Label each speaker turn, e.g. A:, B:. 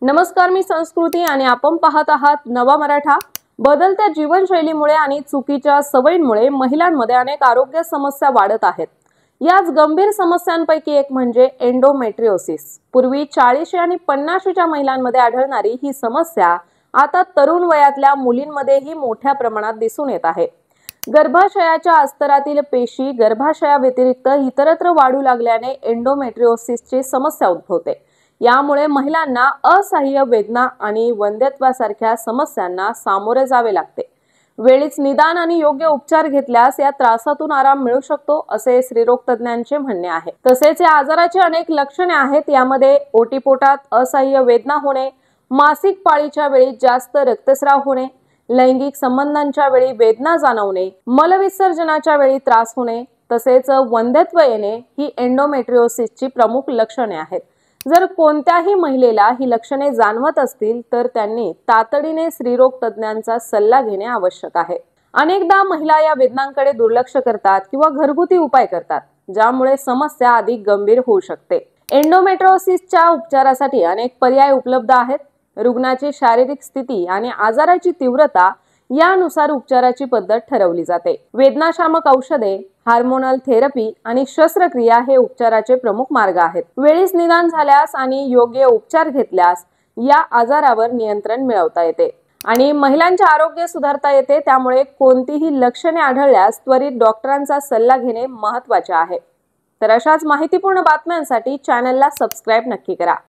A: नमस्कार, मी संस्कृती आणि आपण पाहत आहात नवा मराठा। बदलत्या जीवनशैलीमुळे आणि चुकीच्या सवयींमुळे महिलांमध्ये अनेक आरोग्य समस्या वाढत आहेत। याच गंभीर समस्यांपैकी एक म्हणजे एंडोमेट्रियोसिस। पूर्वी 40 आणि 50च्या महिलांमध्ये आढळणारी ही समस्या आता तरुण वयातल्या मुलींमध्येही मोठ्या प्रमाणात दिसून येत आहे। गर्भाशयाच्या अस्तरातील पेशी गर्भाशयाव्यतिरिक्त इतरत्र वाढू लागल्याने एंडोमेट्रियोसिसची समस्या उद्भवते। यामुळे महिलांना असह्य वेदना आणि वंध्यत्वासारख्या समस्यांना सामोरे जावे लागते। वेळीच निदान आणि योग्य उपचार घेतल्यास या त्रासातून आराम मिळू शकतो, असे स्त्रीरोग तज्ञांचे म्हणणे आहे। तसेच या आजाराची अनेक लक्षणे आहेत। यामध्ये ओटीपोटात असह्य वेदना होणे, मासिक पाळीच्या वेळी जास्त रक्तस्राव होणे, लैंगिक संबंधांच्या वेळी वेदना जाणवणे, मलविसर्जनाच्या वेळी त्रास होणे, तसेच वंध्यत्व येणे ही एंडोमेट्रियोसिसची प्रमुख लक्षणे आहेत। जर कोणत्याही महिलेला ही लक्षणे जाणवत असतील तर त्यांनी तातडीने स्त्रीरोग तज्ञांचा सल्ला घेणे आवश्यक आहे। अनेकदा महिला या वेदनांकडे दुर्लक्ष करतात किंवा घरगुती उपाय करतात, ज्यामुळे समस्या अधिक गंभीर होऊ शकते। एंडोमेट्रियोसिसच्या उपचारासाठी अनेक पर्याय उपलब्ध आहेत। रुग्णाची शारीरिक स्थिती आणि आजाराची तीव्रता यानुसार उपचाराची पद्धत ठरवली जाते। वेदनाशामक औषधे, हार्मोनल थेरपी आणि शस्त्रक्रिया हे उपचाराचे प्रमुख मार्ग आहेत। वेळीच निदान झाल्यास आणि योग्य उपचार घेतल्यास या आजारावर नियंत्रण मिळवता येते आणि महिलांचे आरोग्य सुधारता येते। त्यामुळे कोणतीही लक्षणे आढळल्यास त्वरित डॉक्टरांचा सल्ला घेणे महत्त्वाचे आहे। तर अशाच माहितीपूर्ण बातम्यांसाठी चॅनलला सबस्क्राइब नक्की करा।